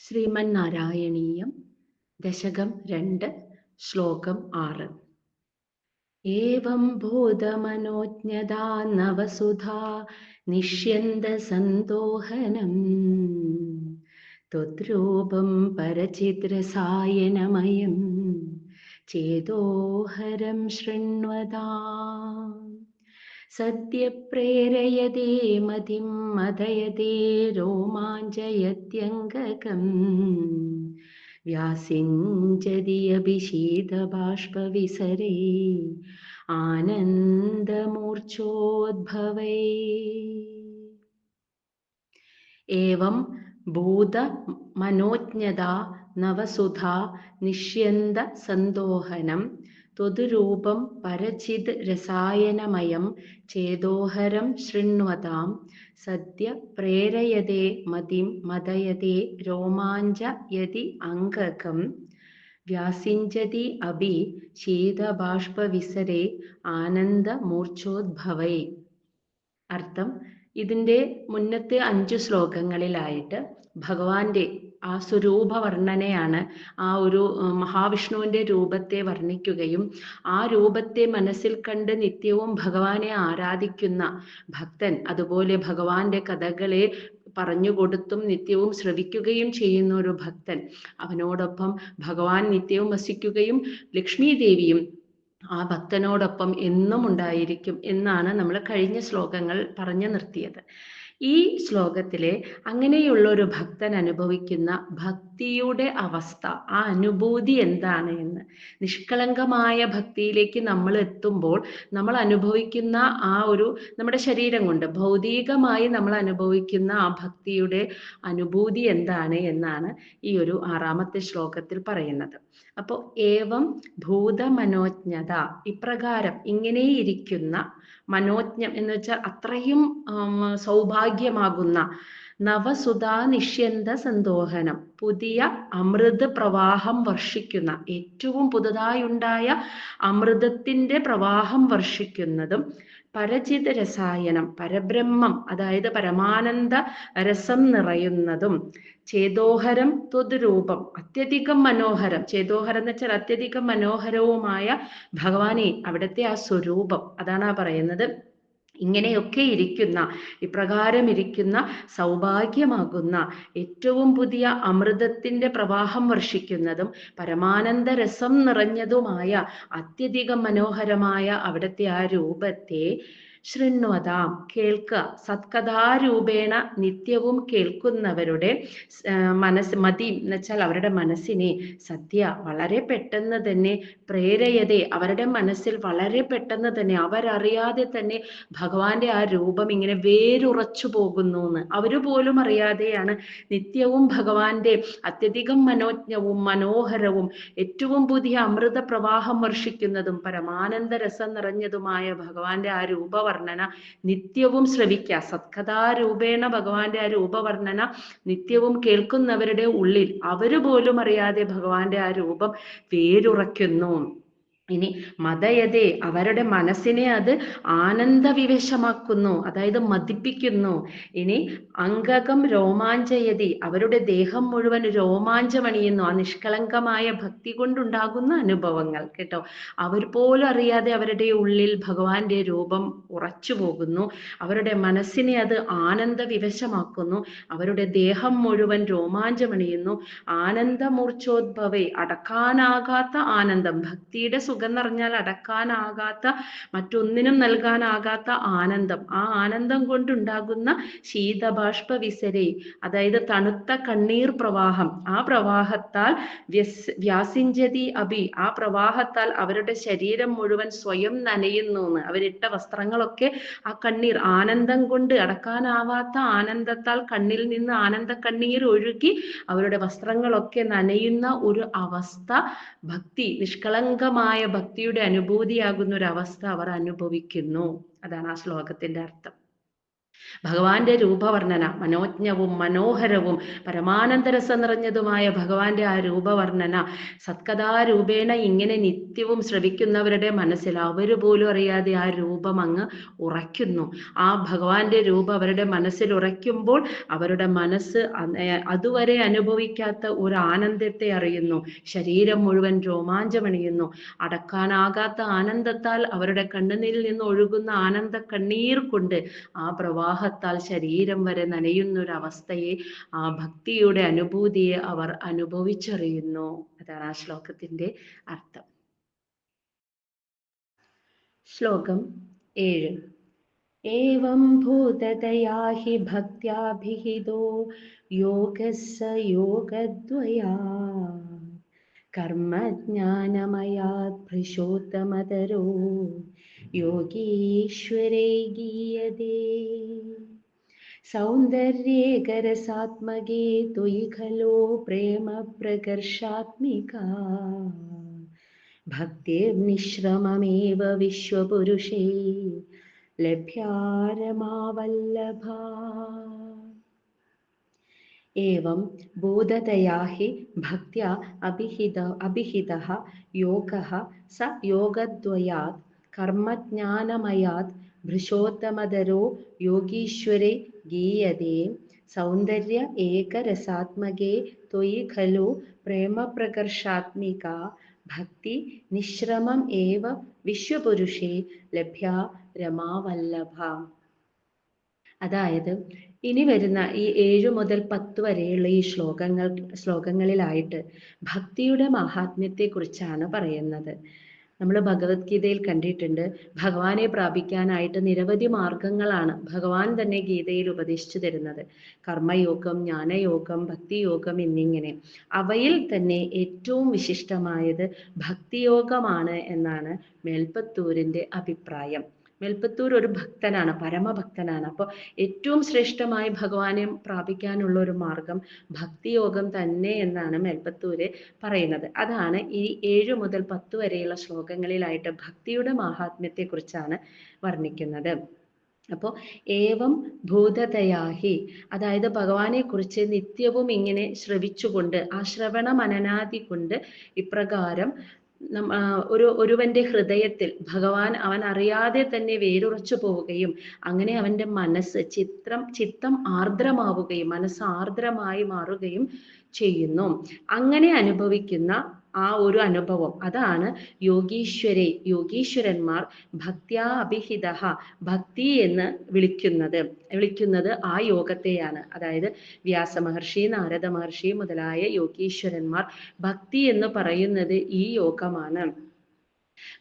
ശ്രീമന്നാരായണീയം ദശകം 2 ശ്ലോകം 6. ഏവം ബോധമനോജ്ഞതാ നവസുധാ നിഷ്യന്തസന്തോഹനം ത്വദ്രൂപം പരചിദ്രസായനമയം ചേതോഹരം ശൃണ്വതാം. സദ്യ പ്രേരയതേ മതിം മദയതേ രോമാഞ്ചയത്യംഗകം വ്യാസിഞ്ചതി അഭിഷീദബാഷ്പവിസരേ ആനന്ദമൂർച്ഛോദ്ഭവൈ. ഏവം ഭൂത മനോജ്ഞതാ നവസുധാ നിഷ്യന്ത സന്തോഹനം ത്വദ്രൂപം പരചിത് രസായനമയം ചേതോഹരം ശൃണ്വതാം. സദ്യ പ്രേരയതേ മതിം മദയതേ രോമാഞ്ചയതി അംഗകം വ്യാസിഞ്ചതി അഭി ശീതബാഷ്പവിസരേ ആനന്ദമൂർച്ഛോദ്ഭവൈ. അർത്ഥം: ഇതിൻ്റെ മുന്നത്തെ 5 ശ്ലോകങ്ങളിലായിട്ട് ഭഗവാന്റെ ആ സ്വരൂപ വർണ്ണനയാണ്. ആ ഒരു മഹാവിഷ്ണുവിൻ്റെ രൂപത്തെ വർണ്ണിക്കുകയും ആ രൂപത്തെ മനസ്സിൽ കണ്ട് നിത്യവും ഭഗവാനെ ആരാധിക്കുന്ന ഭക്തൻ, അതുപോലെ ഭഗവാന്റെ കഥകളെ പറഞ്ഞുകൊടുത്തും നിത്യവും ശ്രവിക്കുകയും ചെയ്യുന്ന ഒരു ഭക്തൻ, അവനോടൊപ്പം ഭഗവാൻ നിത്യവും വസിക്കുകയും ലക്ഷ്മി ദേവിയും ആ ഭക്തനോടൊപ്പം എന്നും ഉണ്ടായിരിക്കും എന്നാണ് നമ്മൾ കഴിഞ്ഞ ശ്ലോകങ്ങൾ പറഞ്ഞു നിർത്തിയത്. ഈ ശ്ലോകത്തിലെ അങ്ങനെയുള്ള ഒരു ഭക്തൻ അനുഭവിക്കുന്ന ഭക്തിയുടെ അവസ്ഥ, ആ അനുഭൂതി എന്താണ് എന്ന്, നിഷ്കളങ്കമായ ഭക്തിയിലേക്ക് നമ്മൾ എത്തുമ്പോൾ നമ്മൾ അനുഭവിക്കുന്ന ആ ഒരു നമ്മുടെ ശരീരം കൊണ്ട് ഭൗതികമായി നമ്മൾ അനുഭവിക്കുന്ന ആ ഭക്തിയുടെ അനുഭൂതി എന്താണ് എന്നാണ് ഈ ഒരു 6ാമത്തെ ശ്ലോകത്തിൽ പറയുന്നത്. അപ്പോൾ ഏവം ഭൂതമനോജ്ഞത, ഇപ്രകാരം ഇങ്ങനെയിരിക്കുന്ന, മനോജ്ഞം എന്ന് വെച്ചാൽ അത്രയും സൗഭാഗ്യമാകുന്ന, നവസുധാ നിഷ്യന്ത സന്തോഹനം, പുതിയ അമൃത് പ്രവാഹം വർഷിക്കുന്ന, ഏറ്റവും പുതുതായുണ്ടായ അമൃതത്തിൻ്റെ പ്രവാഹം വർഷിക്കുന്നതും, പരചിത് രസായനം, പരബ്രഹ്മം അതായത് പരമാനന്ദ രസം നിറയുന്നതും, ചേതോഹരം ത്വദ്രൂപം, അത്യധികം മനോഹരം, ചേതോഹരം എന്ന് വെച്ചാൽ അത്യധികം മനോഹരവുമായ ഭഗവാനെ, അവിടുത്തെ ആ സ്വരൂപം, അതാണ് പറയുന്നത്. ഇങ്ങനെയൊക്കെ ഇരിക്കുന്ന, ഇപ്രകാരം ഇരിക്കുന്ന സൗഭാഗ്യമാകുന്ന, ഏറ്റവും പുതിയ അമൃതത്തിൻ്റെ പ്രവാഹം വർഷിക്കുന്നതും പരമാനന്ദ രസം നിറഞ്ഞതുമായ അത്യധികം മനോഹരമായ അവിടുത്തെ ആ രൂപത്തെ ശൃണ്വതാം, കേൾക്കുക, സത്കഥാരൂപേണ നിത്യവും കേൾക്കുന്നവരുടെ മനസ്സ്, മതി എന്ന് വെച്ചാൽ അവരുടെ മനസ്സിനെ, സദ്യ വളരെ പെട്ടെന്ന് തന്നെ, പ്രേരയതേ അവരുടെ മനസ്സിൽ വളരെ പെട്ടെന്ന് തന്നെ, അവരറിയാതെ തന്നെ ഭഗവാന്റെ ആ രൂപം ഇങ്ങനെ വേരുറച്ചു പോകുന്നു എന്ന് അവർ പോലും അറിയാതെയാണ് നിത്യവും ഭഗവാന്റെ അത്യധികം മനോജ്ഞവും മനോഹരവും ഏറ്റവും പുതിയ അമൃത പ്രവാഹം വർഷിക്കുന്നതും പരമാനന്ദ രസം നിറഞ്ഞതുമായ ഭഗവാന്റെ ആ രൂപവർണ്ണന നിത്യവും ശ്രവിക്കുക. സത്കഥാരൂപേണ ഭഗവാന്റെ ആ രൂപവർണ്ണന നിത്യവും കേൾക്കുന്നവരുടെ ഉള്ളിൽ അവര് പോലും അറിയാതെ ഭഗവാന്റെ ആ രൂപം വേരുറയ്ക്കുന്നു. ഇനി മദയതേ, അവരുടെ മനസ്സിനെ അത് ആനന്ദവിവശമാക്കുന്നു, അതായത് മതിപ്പിക്കുന്നു. ഇനി അംഗകം രോമാഞ്ചയതി, അവരുടെ ദേഹം മുഴുവൻ രോമാഞ്ചമണിയുന്നു, ആ നിഷ്കളങ്കമായ ഭക്തി കൊണ്ടുണ്ടാകുന്ന അനുഭവങ്ങൾ കേട്ടോ. അവർ പോലും അറിയാതെ അവരുടെ ഉള്ളിൽ ഭഗവാന്റെ രൂപം ഉറച്ചു പോകുന്നു, അവരുടെ മനസ്സിനെ അത് ആനന്ദവിവശമാക്കുന്നു, അവരുടെ ദേഹം മുഴുവൻ രോമാഞ്ചമണിയുന്നു. ആനന്ദമൂർച്ഛോദ്ഭവേ, അടക്കാനാകാത്ത ആനന്ദം, ഭക്തിയുടെ സുഖം നിറഞ്ഞാൽ അടക്കാനാകാത്ത, മറ്റൊന്നിനും നൽകാനാകാത്ത ആനന്ദം, ആ ആനന്ദം കൊണ്ടുണ്ടാകുന്ന ശീതബാഷ്പവിസരേ, അതായത് തണുത്ത കണ്ണീർ പ്രവാഹം, ആ പ്രവാഹത്താൽ വ്യാസിഞ്ചതി അഭി, ആ പ്രവാഹത്താൽ അവരുടെ ശരീരം മുഴുവൻ സ്വയം നനയുന്നു എന്ന്, അവരിട്ട വസ്ത്രങ്ങളൊക്കെ ആ കണ്ണീർ, ആനന്ദം കൊണ്ട്, അടക്കാനാവാത്ത ആനന്ദത്താൽ കണ്ണിൽ നിന്ന് ആനന്ദ കണ്ണീർ ഒഴുകി അവരുടെ വസ്ത്രങ്ങളൊക്കെ നനയുന്ന ഒരു അവസ്ഥ, ഭക്തി, നിഷ്കളങ്കമായ ഭക്തിയുടെ അനുഭൂതിയാകുന്ന ഒരു അവസ്ഥ അവർ അനുഭവിക്കുന്നു. അതാണ് ആ ശ്ലോകത്തിന്റെ അർത്ഥം. ഭഗവാന്റെ രൂപവർണ്ണന മനോജ്ഞവും മനോഹരവും പരമാനന്ദരസം നിറഞ്ഞതുമായ ഭഗവാന്റെ ആ രൂപവർണ്ണന സത്കഥാരൂപേണ ഇങ്ങനെ നിത്യവും ശ്രവിക്കുന്നവരുടെ മനസ്സിൽ അവർ പോലും അറിയാതെ ആ രൂപം അങ്ങ് ഉറയ്ക്കുന്നു. ആ ഭഗവാന്റെ രൂപം അവരുടെ മനസ്സിൽ ഉറയ്ക്കുമ്പോൾ അവരുടെ മനസ്സ് അതുവരെ അനുഭവിക്കാത്ത ഒരു ആനന്ദത്തെ അറിയുന്നു. ശരീരം മുഴുവൻ രോമാഞ്ചമണിയുന്നു. അടക്കാനാകാത്ത ആനന്ദത്താൽ അവരുടെ കണ്ണുനീരിൽ നിന്ന് ഒഴുകുന്ന ആനന്ദ കണ്ണീർ കൊണ്ട് ആ പ്രവാഹത്താൽ ശരീരം വരെ നനയുന്നൊരവസ്ഥയെ, ആ ഭക്തിയുടെ അനുഭൂതിയെ അവർ അനുഭവിച്ചറിയുന്നു. അതാണ് ആ ശ്ലോകത്തിന്റെ അർത്ഥം. ശ്ലോകം 7. ഏവം ഭൂതദയാ ഹി ഭക്ത്യാഭിഹിതോ യോഗസ്സ യോഗദ്വയാ കർമ്മജ്ഞാനമയാത് ഭൃശോത്തമതരോ യോഗീശ്വരേ ഗീയതേ. സൗന്ദര്യേകരസാത്മകേ ത്വയി ഖലോ പ്രേമ പ്രകർഷാത്മികാ ഭക്തിർനിശ്രമമേവ വിശ്വപുരുഷേ ലഭ്യാരമാവല്ലഭാ. ഏവം ബോധതയാ ഹി ഭക്ത്യാ അഭിഹിതഃ യോഗഃ സ യോഗദ്വയാത് കർമ്മജ്ഞാനമയാത് ഭൃശോത്തമതരോ യോഗീശ്വരേ ഗീയതേ. സൗന്ദര്യ ഏകരസാത്മകേ ത്വയി ഖലു പ്രേമപ്രകർഷാത്മികാ ഭക്തി നിശ്രമം ഏവ വിശ്വപുരുഷേ ലഭ്യാ രമാവല്ലഭ. അതായത് ഇനി വരുന്ന ഈ 7 മുതൽ 10 വരെയുള്ള ഈ ശ്ലോകങ്ങളിലായിട്ട് ഭക്തിയുടെ മാഹാത്മ്യത്തെക്കുറിച്ചാണ് പറയുന്നത്. നമ്മൾ ഭഗവത്ഗീതയിൽ കണ്ടിട്ടുണ്ട്, ഭഗവാനെ പ്രാപിക്കാനായിട്ട് നിരവധി മാർഗങ്ങളാണ് ഭഗവാൻ തന്നെ ഗീതയിൽ ഉപദേശിച്ചു തരുന്നത്. കർമ്മയോഗം, ജ്ഞാനയോഗം, ഭക്തിയോഗം എന്നിങ്ങനെ. അവയിൽ തന്നെ ഏറ്റവും വിശിഷ്ടമായത് ഭക്തിയോഗമാണ് എന്നാണ് മേൽപ്പത്തൂരിൻ്റെ അഭിപ്രായം. മേൽപ്പത്തൂർ ഒരു ഭക്തനാണ്, പരമഭക്തനാണ്. അപ്പോൾ ഏറ്റവും ശ്രേഷ്ഠമായി ഭഗവാനെ പ്രാപിക്കാനുള്ള ഒരു മാർഗം ഭക്തിയോഗം തന്നെ എന്നാണ് മേൽപ്പത്തൂര് പറയുന്നത്. അതാണ് ഈ 7 മുതൽ 10 വരെയുള്ള ശ്ലോകങ്ങളിലായിട്ട് ഭക്തിയുടെ മാഹാത്മ്യത്തെക്കുറിച്ചാണ് വർണ്ണിക്കുന്നത്. അപ്പോൾ ഏവം ഭൂതതയാഹി, അതായത് ഭഗവാനെ കുറിച്ച് നിത്യവും ഇങ്ങനെ ശ്രവിച്ചുകൊണ്ട് ആ ശ്രവണ മനനാദി കൊണ്ട് ഇപ്രകാരം ഒരുവന്റെ ഹൃദയത്തിൽ ഭഗവാൻ അവൻ അറിയാതെ തന്നെ വേരുറച്ചു പോവുകയും അങ്ങനെ അവന്റെ മനസ്സ് ചിത്തം ആർദ്രമാവുകയും മനസ്സ് ആർദ്രമായി മാറുകയും ചെയ്യുന്നു. അങ്ങനെ അനുഭവിക്കുന്ന ആ ഒരു അനുഭവം, അതാണ് യോഗീശ്വരന്മാർ ഭക്ത്യാ അഭിഹിത, ഭക്തി എന്ന് വിളിക്കുന്നത് ആ യോഗത്തെയാണ്. അതായത് വ്യാസമഹർഷി, നാരദ മഹർഷി മുതലായ യോഗീശ്വരന്മാർ ഭക്തി എന്ന് പറയുന്നത് ഈ യോഗമാണ്.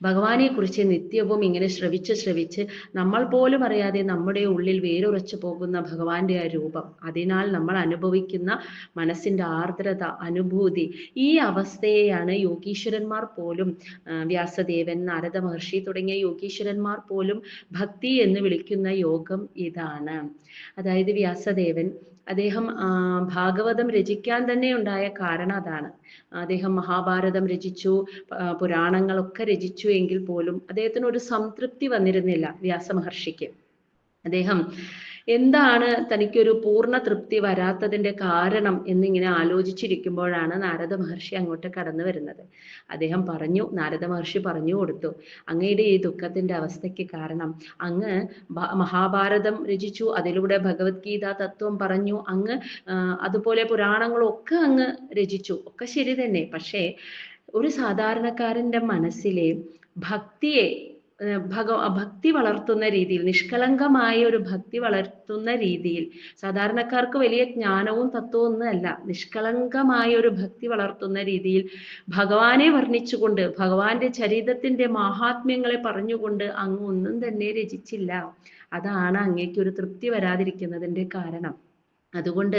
ഭഗവാനെ കുറിച്ച് നിത്യവും ഇങ്ങനെ ശ്രവിച്ച് നമ്മൾ പോലും അറിയാതെ നമ്മുടെ ഉള്ളിൽ വേരുറച്ചു പോകുന്ന ഭഗവാന്റെ ആ രൂപം, അതിനാൽ നമ്മൾ അനുഭവിക്കുന്ന മനസ്സിന്റെ ആർദ്രത, അനുഭൂതി, ഈ അവസ്ഥയെയാണ് യോഗീശ്വരന്മാർ പോലും, വ്യാസദേവൻ, നാരദ മഹർഷി തുടങ്ങിയ യോഗീശ്വരന്മാർ പോലും ഭക്തി എന്ന് വിളിക്കുന്ന യോഗം ഇതാണ്. അതായത് വ്യാസദേവൻ അദ്ദേഹം ഭാഗവതം രചിക്കാൻ തന്നെ ഉണ്ടായ കാരണം അതാണ്. അദ്ദേഹം മഹാഭാരതം രചിച്ചു, പുരാണങ്ങളൊക്കെ രചിച്ചു എങ്കിൽ പോലും അദ്ദേഹത്തിന് ഒരു സംതൃപ്തി വന്നിരുന്നില്ല വ്യാസമഹർഷിക്ക്. അദ്ദേഹം എന്താണ് തനിക്കൊരു പൂർണ്ണ തൃപ്തി വരാത്തതിന്റെ കാരണം എന്നിങ്ങനെ ആലോചിച്ചിരിക്കുമ്പോഴാണ് നാരദ മഹർഷി അങ്ങോട്ട് കടന്നു വരുന്നത്. അദ്ദേഹം നാരദ മഹർഷി പറഞ്ഞു കൊടുത്തു, അങ്ങയുടെ ഈ ദുഃഖത്തിന്റെ അവസ്ഥയ്ക്ക് കാരണം അങ്ങ് മഹാഭാരതം രചിച്ചു, അതിലൂടെ ഭഗവത്ഗീത തത്വം പറഞ്ഞു, അങ്ങ് അതുപോലെ പുരാണങ്ങളൊക്കെ അങ്ങ് രചിച്ചു, ഒക്കെ ശരി തന്നെ. പക്ഷേ ഒരു സാധാരണക്കാരന്റെ മനസ്സിലെ ഭക്തിയെ ഭക്തി വളർത്തുന്ന രീതിയിൽ, നിഷ്കളങ്കമായ ഒരു ഭക്തി വളർത്തുന്ന രീതിയിൽ, സാധാരണക്കാർക്ക് വലിയ ജ്ഞാനവും തത്വവും ഒന്നും അല്ല, നിഷ്കളങ്കമായ ഒരു ഭക്തി വളർത്തുന്ന രീതിയിൽ ഭഗവാനെ വർണ്ണിച്ചുകൊണ്ട്, ഭഗവാന്റെ ചരിതത്തിന്റെ മാഹാത്മ്യങ്ങളെ പറഞ്ഞുകൊണ്ട് അങ്ങ് ഒന്നും തന്നെ രചിച്ചില്ല. അതാണ് അങ്ങേക്ക് ഒരു തൃപ്തി വരാതിരിക്കുന്നതിന്റെ കാരണം. അതുകൊണ്ട്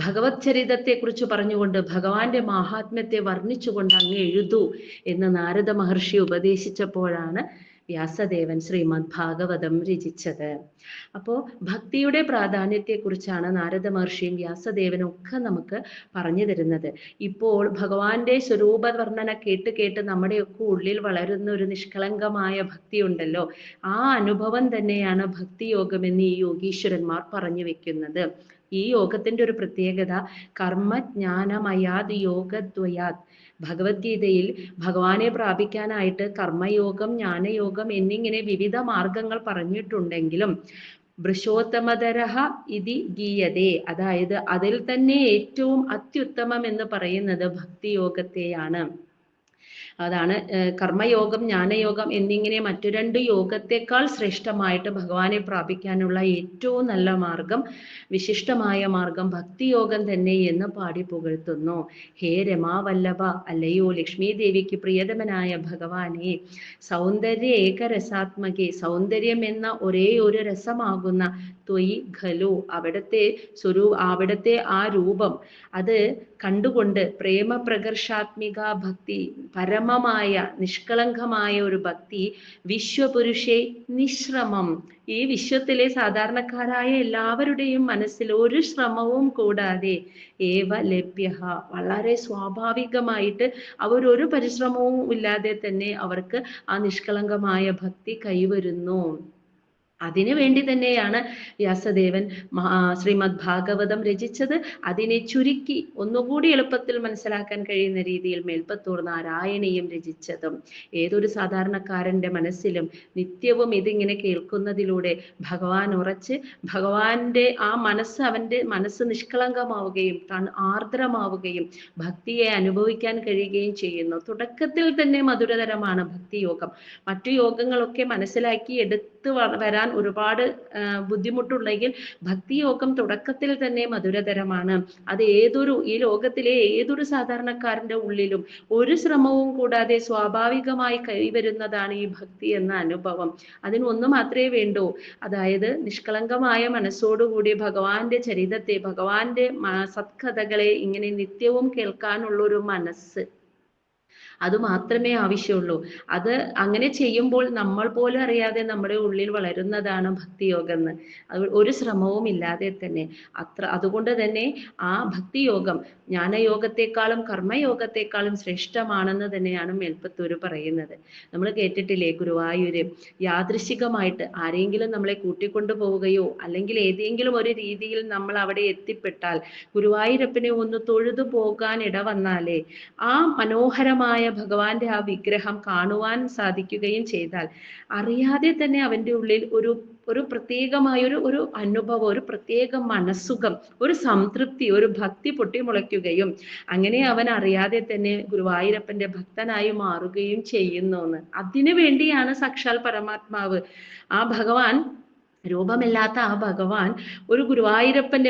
ഭഗവത് ചരിതത്തെ കുറിച്ച് പറഞ്ഞുകൊണ്ട്, ഭഗവാന്റെ മാഹാത്മ്യത്തെ വർണ്ണിച്ചുകൊണ്ട് അങ്ങ് എഴുതൂ എന്ന് നാരദ മഹർഷി ഉപദേശിച്ചപ്പോഴാണ് വ്യാസദേവൻ ശ്രീമദ് ഭാഗവതം രചിച്ചത്. അപ്പോൾ ഭക്തിയുടെ പ്രാധാന്യത്തെക്കുറിച്ചാണ് നാരദ മഹർഷിയും വ്യാസദേവനും ഒക്കെ നമുക്ക് പറഞ്ഞു തരുന്നത്. ഇപ്പോൾ ഭഗവാന്റെ സ്വരൂപ വർണ്ണന കേട്ട് കേട്ട് നമ്മുടെയൊക്കെ ഉള്ളിൽ വളരുന്ന ഒരു നിഷ്കളങ്കമായ ഭക്തി ഉണ്ടല്ലോ, ആ അനുഭവം തന്നെയാണ് ഭക്തിയോഗം എന്ന് ഈ യോഗീശ്വരന്മാർ പറഞ്ഞു വെക്കുന്നത്. ഈ യോഗത്തിന്റെ ഒരു പ്രത്യേകത കർമ്മജ്ഞാനമയാത് യോഗദ്വയാത്. ഭഗവത്ഗീതയിൽ ഭഗവാനെ പ്രാപിക്കാനായിട്ട് കർമ്മയോഗം, ജ്ഞാനയോഗം എന്നിങ്ങനെ വിവിധ മാർഗങ്ങൾ പറഞ്ഞിട്ടുണ്ടെങ്കിലും വൃഷോത്തമതരഹ ഇതി ഗീയതേ, അതായത് അതിൽ തന്നെ ഏറ്റവും അത്യുത്തമം എന്ന് പറയുന്നത് ഭക്തിയോഗത്തെയാണ്. അതാണ് കർമ്മയോഗം, ജ്ഞാനയോഗം എന്നിങ്ങനെ മറ്റു രണ്ട് യോഗത്തെക്കാൾ ശ്രേഷ്ഠമായിട്ട് ഭഗവാനെ പ്രാപിക്കാനുള്ള ഏറ്റവും നല്ല മാർഗം, വിശിഷ്ടമായ മാർഗം ഭക്തിയോഗം തന്നെ എന്ന് പാടി പുകഴ്ത്തുന്നു. ഹേ രമാവല്ലഭ, അല്ലയോ ലക്ഷ്മി ദേവിക്ക് പ്രിയതമനായ ഭഗവാനെ, സൗന്ദര്യ ഏകരസാത്മകെ, സൗന്ദര്യം എന്ന ഒരേ ഒരു രസമാകുന്ന ത്വയി ഖലു, അവിടത്തെ ആ രൂപം അത് കണ്ടുകൊണ്ട് പ്രേമപ്രകർഷാത്മിക ഭക്തി, പരമമായ നിഷ്കളങ്കമായ ഒരു ഭക്തി, വിശ്വപുരുഷേ നിശ്രമം, ഈ വിശ്വത്തിലെ സാധാരണക്കാരായ എല്ലാവരുടെയും മനസ്സിൽ ഒരു ശ്രമവും കൂടാതെ ഏവ ലഭ്യ, വളരെ സ്വാഭാവികമായിട്ട് അവരൊരു പരിശ്രമവും ഇല്ലാതെ തന്നെ അവർക്ക് ആ നിഷ്കളങ്കമായ ഭക്തി കൈവരുന്നു. അതിനു വേണ്ടി തന്നെയാണ് വ്യാസദേവൻ ശ്രീമദ് ഭാഗവതം രചിച്ചത്. അതിനെ ചുരുക്കി ഒന്നുകൂടി എളുപ്പത്തിൽ മനസ്സിലാക്കാൻ കഴിയുന്ന രീതിയിൽ മേൽപ്പത്തൂർ നാരായണീയം രചിച്ചതും. ഏതൊരു സാധാരണക്കാരന്റെ മനസ്സിലും നിത്യവും ഇതിങ്ങനെ കേൾക്കുന്നതിലൂടെ ഭഗവാൻ ഉറച്ച് ഭഗവാന്റെ ആ അവന്റെ മനസ്സ് നിഷ്കളങ്കമാവുകയും ആർദ്രമാവുകയും ഭക്തിയെ അനുഭവിക്കാൻ കഴിയുകയും ചെയ്യുന്നു. തുടക്കത്തിൽ തന്നെ മധുരതരമാണ് ഭക്തിയോഗം. മറ്റു യോഗങ്ങളൊക്കെ മനസ്സിലാക്കി എടുത്ത് വരാൻ ഒരുപാട് ബുദ്ധിമുട്ടുണ്ടെങ്കിൽ ഭക്തിയോഗം തുടക്കത്തിൽ തന്നെ മധുരതരമാണ്. അത് ഈ ലോകത്തിലെ ഏതൊരു സാധാരണക്കാരന്റെ ഉള്ളിലും ഒരു ശ്രമവും കൂടാതെ സ്വാഭാവികമായി കൈവരുന്നതാണ് ഈ ഭക്തി എന്ന അനുഭവം. അതിന് ഒന്ന് മാത്രമേ വേണ്ടൂ, അതായത് നിഷ്കളങ്കമായ മനസ്സോടുകൂടി ഭഗവാന്റെ ചരിതത്തെ, ഭഗവാന്റെ സത്കഥകളെ ഇങ്ങനെ നിത്യവും കേൾക്കാനുള്ള ഒരു മനസ്സ്, അത് മാത്രമേ ആവശ്യമുള്ളൂ. അത് അങ്ങനെ ചെയ്യുമ്പോൾ നമ്മൾ പോലും അറിയാതെ നമ്മുടെ ഉള്ളിൽ വളരുന്നതാണ് ഭക്തിയോഗം എന്ന്. ഒരു ശ്രമവും ഇല്ലാതെ തന്നെ. അതുകൊണ്ട് തന്നെ ആ ഭക്തിയോഗം ജ്ഞാനയോഗത്തെക്കാളും കർമ്മയോഗത്തെക്കാളും ശ്രേഷ്ഠമാണെന്ന് തന്നെയാണ് മേൽപ്പത്തൂര് പറയുന്നത്. നമ്മൾ കേട്ടിട്ടില്ലേ, ഗുരുവായൂര് യാദൃശികമായിട്ട് ആരെങ്കിലും നമ്മളെ കൂട്ടിക്കൊണ്ടു പോവുകയോ അല്ലെങ്കിൽ ഏതെങ്കിലും ഒരു രീതിയിൽ നമ്മൾ അവിടെ എത്തിപ്പെട്ടാൽ ഗുരുവായൂരപ്പനെ ഒന്ന് തൊഴുതു പോകാൻ ഇടവന്നാലേ ആ മനോഹരമായ ഭഗവാന്റെ ആ വിഗ്രഹം കാണുവാൻ സാധിക്കുകയും ചെയ്താൽ അറിയാതെ തന്നെ അവന്റെ ഉള്ളിൽ ഒരു പ്രത്യേകമായ ഒരു അനുഭവം, ഒരു പ്രത്യേക മനസ്സുഖം, ഒരു സംതൃപ്തി, ഒരു ഭക്തി പൊട്ടിമുളയ്ക്കുകയും അങ്ങനെ അവൻ അറിയാതെ തന്നെ ഗുരുവായൂരപ്പന്റെ ഭക്തനായി മാറുകയും ചെയ്യുന്നു എന്ന്. അതിനു വേണ്ടിയാണ് സാക്ഷാൽ പരമാത്മാവ്, ആ ഭഗവാൻ, രൂപമില്ലാത്ത ആ ഭഗവാൻ ഒരു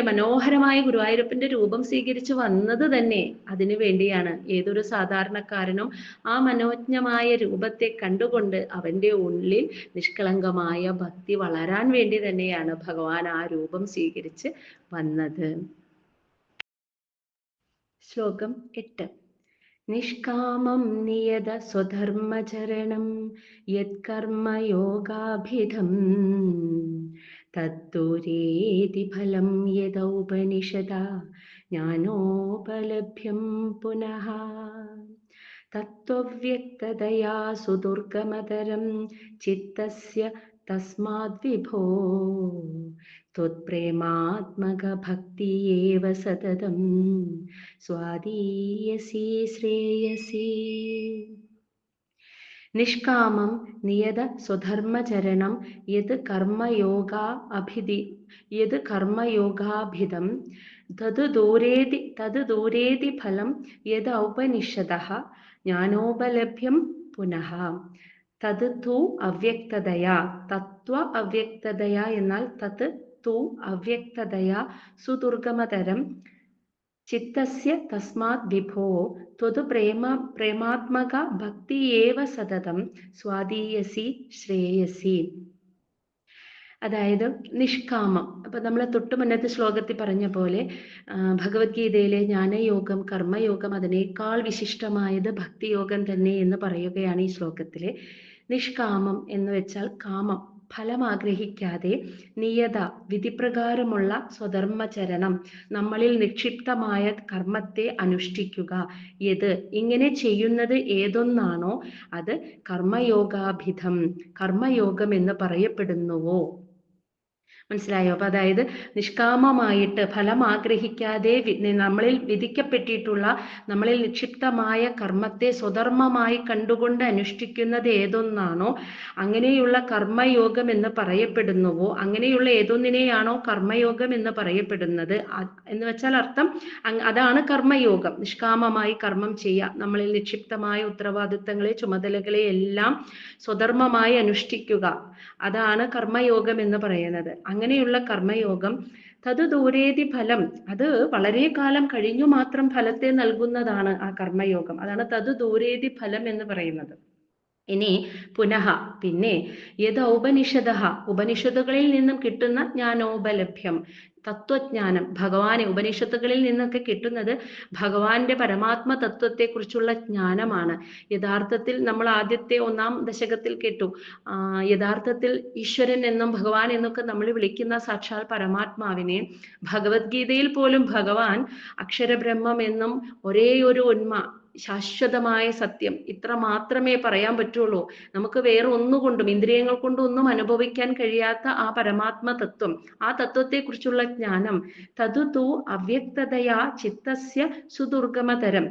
മനോഹരമായ ഗുരുവായൂരപ്പന്റെ രൂപം സ്വീകരിച്ച് വന്നത് തന്നെ അതിനു വേണ്ടിയാണ്. ഏതൊരു സാധാരണക്കാരനും ആ മനോജ്ഞമായ രൂപത്തെ കണ്ടുകൊണ്ട് അവന്റെ ഉള്ളിൽ നിഷ്കളങ്കമായ ഭക്തി വളരാൻ വേണ്ടി തന്നെയാണ് ഭഗവാൻ ആ രൂപം സ്വീകരിച്ച് വന്നത്. ശ്ലോകം 8. നിഷ്കാമം നിയത സ്വധർമ്മചരണം യത്കർമ്മയോഗാഭിധം തദ്ദൂരേതി ഫലം യദൗപനിഷദാ ജ്ഞാനോപലഭ്യം പുനഃ തത്വവ്യക്തതയാ സുദുർഗമതരം ചിത്തസ്യ തസ്മാദ്വിഭോ ത്വത്പ്രേമാത്മകഭക്തിയേവ സതതം സ്വാദീയസി ശ്രേയസി. നിഷ്കാമം നിയത സ്വധർമ്മചരണം യത് കർമ്മയോഗാഭിധം തത് ദൂരേതി ഫലം യത് ഔപനിഷദഃ ജ്ഞാനോപലഭ്യം പുനഃ. തത് തു അവ്യക്തതയാ, തത്വ അവ്യക്തതയാ എന്നാൽ തത് തു അവ്യക്തതയാ സുദുർഗമതരം ചിത്തസ്യ തസ്മാത് വിഭോ ത്വത് പ്രേമാത്മക ഭക്തിയേവ സതതം സ്വാദീയസി ശ്രേയസി. അതായത് നിഷ്കാമം, അപ്പൊ നമ്മൾ തൊട്ടു മുന്നത്തെ ശ്ലോകത്തിൽ പറഞ്ഞ പോലെ ഭഗവത്ഗീതയിലെ ജ്ഞാനയോഗം, കർമ്മയോഗം അതിനേക്കാൾ വിശിഷ്ടമായത് ഭക്തിയോഗം തന്നെ എന്ന് പറയുകയാണ് ഈ ശ്ലോകത്തിലെ. നിഷ്കാമം എന്ന് വെച്ചാൽ കാമം, ഫലം ആഗ്രഹിക്കാതെ നിയത വിധിപ്രകാരമുള്ള സ്വധർമ്മചരണം, നമ്മളിൽ നിക്ഷിപ്തമായ കർമ്മത്തെ അനുഷ്ഠിക്കുക. യത് ഇങ്ങനെ ചെയ്യുന്നത് ഏതൊന്നാണോ അത് കർമ്മയോഗാഭിധം, കർമ്മയോഗം എന്ന് പറയപ്പെടുന്നുവോ. മനസ്സിലായോ? അപ്പൊ അതായത് നിഷ്കാമമായിട്ട് ഫലം ആഗ്രഹിക്കാതെ നമ്മളിൽ വിധിക്കപ്പെട്ടിട്ടുള്ള, നമ്മളിൽ നിക്ഷിപ്തമായ കർമ്മത്തെ സ്വധർമ്മമായി കണ്ടുകൊണ്ട് അനുഷ്ഠിക്കുന്നത് ഏതൊന്നാണോ അങ്ങനെയുള്ള കർമ്മയോഗം എന്ന് പറയപ്പെടുന്നുവോ, അങ്ങനെയുള്ള ഏതൊന്നിനെയാണോ കർമ്മയോഗം എന്ന് പറയപ്പെടുന്നത് എന്ന് വെച്ചാൽ അർത്ഥം അതാണ് കർമ്മയോഗം. നിഷ്കാമമായി കർമ്മം ചെയ്യുക, നമ്മളിൽ നിക്ഷിപ്തമായ ഉത്തരവാദിത്തങ്ങളെ ചുമതലകളെ എല്ലാം സ്വധർമ്മമായി അനുഷ്ഠിക്കുക, അതാണ് കർമ്മയോഗം എന്ന് പറയുന്നത്. അങ്ങനെയുള്ള കർമ്മയോഗം തത് ദൂരേതി ഫലം, അത് വളരെ കാലം കഴിഞ്ഞു മാത്രം ഫലത്തെ നൽകുന്നതാണ് ആ കർമ്മയോഗം. അതാണ് തത് ദൂരേതി ഫലം എന്ന് പറയുന്നത്. ഇനി പുനഃ പിന്നെ യത് ഔപനിഷദ, ഉപനിഷത്തുകളിൽ നിന്നും കിട്ടുന്ന ജ്ഞാനോപലഭ്യം, തത്വജ്ഞാനം, ഭഗവാനെ ഉപനിഷത്തുകളിൽ നിന്നൊക്കെ കിട്ടുന്നത് ഭഗവാന്റെ പരമാത്മ തത്വത്തെക്കുറിച്ചുള്ള ജ്ഞാനമാണ്. യഥാർത്ഥത്തിൽ നമ്മൾ ആദ്യത്തെ 1-ാം ദശകത്തിൽ കേട്ടു, യഥാർത്ഥത്തിൽ ഈശ്വരൻ എന്നും ഭഗവാൻ എന്നൊക്കെ നമ്മൾ വിളിക്കുന്ന സാക്ഷാൽ പരമാത്മാവിനെ ഭഗവത്ഗീതയിൽ പോലും ഭഗവാൻ അക്ഷരബ്രഹ്മം എന്നും ഒരേ ഒരു ഉന്മ, ശാശ്വതമായ സത്യം, ഇത്ര മാത്രമേ പറയാൻ പറ്റുള്ളൂ. നമുക്ക് വേറെ ഒന്നുകൊണ്ടും ഇന്ദ്രിയങ്ങൾ കൊണ്ടും ഒന്നും അനുഭവിക്കാൻ കഴിയാത്ത ആ പരമാത്മ തത്വം, ആ തത്വത്തെക്കുറിച്ചുള്ള ജ്ഞാനം തതു അവ്യക്തതയാ ചിത്തസ്യ സുദുർഗമതരം,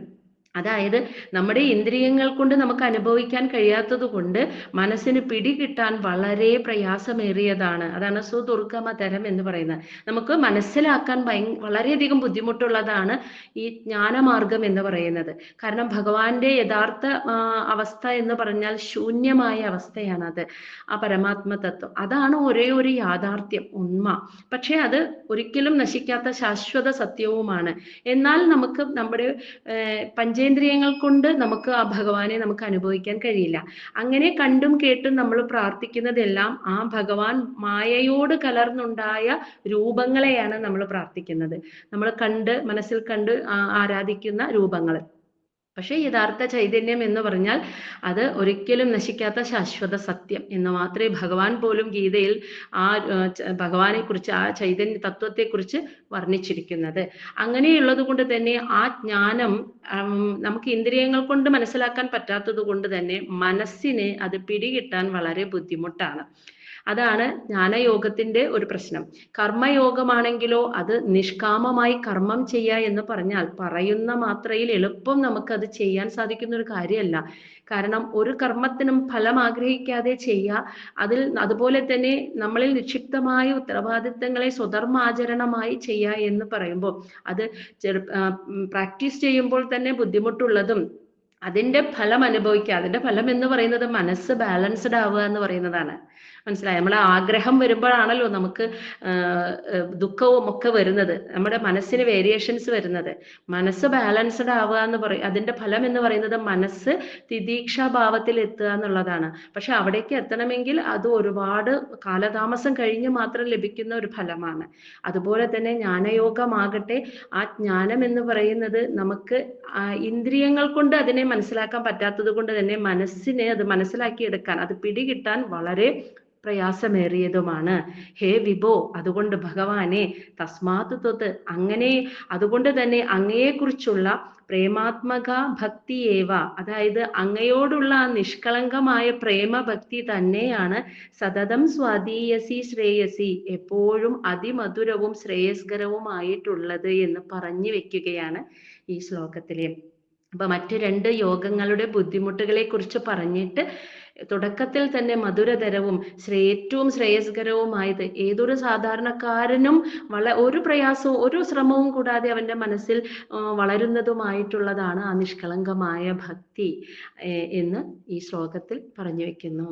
അതായത് നമ്മുടെ ഇന്ദ്രിയങ്ങൾ കൊണ്ട് നമുക്ക് അനുഭവിക്കാൻ കഴിയാത്തത് കൊണ്ട് മനസ്സിന് പിടികിട്ടാൻ വളരെ പ്രയാസമേറിയതാണ്. അതാണ് സുദുർഗമതരം എന്ന് പറയുന്നത്. നമുക്ക് മനസ്സിലാക്കാൻ വളരെയധികം ബുദ്ധിമുട്ടുള്ളതാണ് ഈ ജ്ഞാനമാർഗം എന്ന് പറയുന്നത്. കാരണം ഭഗവാന്റെ യഥാർത്ഥ അവസ്ഥ എന്ന് പറഞ്ഞാൽ ശൂന്യമായ അവസ്ഥയാണ് അത്, ആ പരമാത്മ തത്വം. അതാണ് ഒരേ ഒരു യാഥാർത്ഥ്യം, ഉണ്മ. പക്ഷെ അത് ഒരിക്കലും നശിക്കാത്ത ശാശ്വത സത്യവുമാണ്. എന്നാൽ നമുക്ക് നമ്മുടെ പഞ്ചേന്ദ്രിയങ്ങൾ കൊണ്ട് നമുക്ക് ആ ഭഗവാനെ നമുക്ക് അനുഭവിക്കാൻ കഴിയില്ല. അങ്ങനെ കണ്ടും കേട്ടും നമ്മൾ പ്രാർത്ഥിക്കുന്നതെല്ലാം ആ ഭഗവാൻ മായയോട് കലർന്നുണ്ടായ രൂപങ്ങളെയാണ് നമ്മൾ പ്രാർത്ഥിക്കുന്നത്. നമ്മൾ മനസ്സിൽ കണ്ട് ആരാധിക്കുന്ന രൂപങ്ങൾ. പക്ഷെ യഥാർത്ഥ ചൈതന്യം എന്ന് പറഞ്ഞാൽ അത് ഒരിക്കലും നശിക്കാത്ത ശാശ്വത സത്യം എന്ന് മാത്രമേ ഭഗവാൻ പോലും ഗീതയിൽ ആ ഭഗവാനെ കുറിച്ച്, ആ ചൈതന്യ തത്വത്തെക്കുറിച്ച് വർണ്ണിച്ചിരിക്കുന്നത്. അങ്ങനെയുള്ളത് കൊണ്ട് തന്നെ ആ ജ്ഞാനം നമുക്ക് ഇന്ദ്രിയങ്ങൾ കൊണ്ട് മനസ്സിലാക്കാൻ പറ്റാത്തത് കൊണ്ട് തന്നെ മനസ്സിന് അത് പിടികിട്ടാൻ വളരെ ബുദ്ധിമുട്ടാണ്. അതാണ് ജ്ഞാനയോഗത്തിന്റെ ഒരു പ്രശ്നം. കർമ്മയോഗമാണെങ്കിലോ അത് നിഷ്കാമമായി കർമ്മം ചെയ്യുക എന്ന് പറഞ്ഞാൽ പറയുന്ന മാത്രയിൽ എളുപ്പം നമുക്കത് ചെയ്യാൻ സാധിക്കുന്ന ഒരു കാര്യമല്ല. കാരണം ഒരു കർമ്മത്തിനും ഫലം ആഗ്രഹിക്കാതെ ചെയ്യുക, അതുപോലെ തന്നെ നമ്മളിൽ നിക്ഷിപ്തമായ ഉത്തരവാദിത്തങ്ങളെ സ്വധർമാചരണമായി ചെയ്യുക എന്ന് പറയുമ്പോൾ അത് പ്രാക്ടീസ് ചെയ്യുമ്പോൾ തന്നെ ബുദ്ധിമുട്ടുള്ളതും അതിന്റെ ഫലം അനുഭവിക്കുക, അതിന്റെ ഫലം എന്ന് പറയുന്നത് മനസ്സ് ബാലൻസ്ഡ് ആവുക എന്ന് പറയുന്നതാണ്. മനസ്സിലായി? നമ്മളെ ആഗ്രഹം വരുമ്പോഴാണല്ലോ നമുക്ക് ദുഃഖവും ഒക്കെ വരുന്നത്, നമ്മുടെ മനസ്സിന് വേരിയേഷൻസ് വരുന്നത്. മനസ്സ് ബാലൻസ്ഡ് ആവുക എന്ന് പറയും, അതിന്റെ ഫലം എന്ന് പറയുന്നത് മനസ്സ് തിദീക്ഷാഭാവത്തിൽ എത്തുക എന്നുള്ളതാണ്. പക്ഷെ അവിടേക്ക് എത്തണമെങ്കിൽ അത് ഒരുപാട് കാലതാമസം കഴിഞ്ഞ് മാത്രം ലഭിക്കുന്ന ഒരു ഫലമാണ്. അതുപോലെ തന്നെ ജ്ഞാനയോഗമാകട്ടെ, ആ ജ്ഞാനം എന്ന് പറയുന്നത് നമുക്ക് ഇന്ദ്രിയങ്ങൾ കൊണ്ട് അതിനെ മനസ്സിലാക്കാൻ പറ്റാത്തത് കൊണ്ട് തന്നെ മനസ്സിനെ അത് മനസ്സിലാക്കിയെടുക്കാൻ, അത് പിടികിട്ടാൻ വളരെ പ്രയാസമേറിയതുമാണ്. ഹേ വിഭോ, അതുകൊണ്ട് ഭഗവാനെ, തസ്മാത് ത്വത്, അങ്ങനെ അതുകൊണ്ട് തന്നെ അങ്ങയെക്കുറിച്ചുള്ള പ്രേമാത്മക ഭക്തിയേവ, അതായത് അങ്ങയോടുള്ള ആ നിഷ്കളങ്കമായ പ്രേമഭക്തി തന്നെയാണ് സതതം സ്വാധീയസി ശ്രേയസി, എപ്പോഴും അതിമധുരവും ശ്രേയസ്കരവുമായിട്ടുള്ളത് എന്ന് പറഞ്ഞു വെക്കുകയാണ് ഈ ശ്ലോകത്തിലെ. അപ്പൊ മറ്റു 2 യോഗങ്ങളുടെ ബുദ്ധിമുട്ടുകളെ കുറിച്ച് പറഞ്ഞിട്ട് തുടക്കത്തിൽ തന്നെ മധുരതരവും ഏറ്റവും ശ്രേയസ്കരവുമായത് ഏതൊരു സാധാരണക്കാരനും ഒരു പ്രയാസവും ഒരു ശ്രമവും കൂടാതെ അവന്റെ മനസ്സിൽ വളരുന്നതുമായിട്ടുള്ളതാണ് ആ നിഷ്കളങ്കമായ ഭക്തി എന്ന് ഈ ശ്ലോകത്തിൽ പറഞ്ഞു വെക്കുന്നു.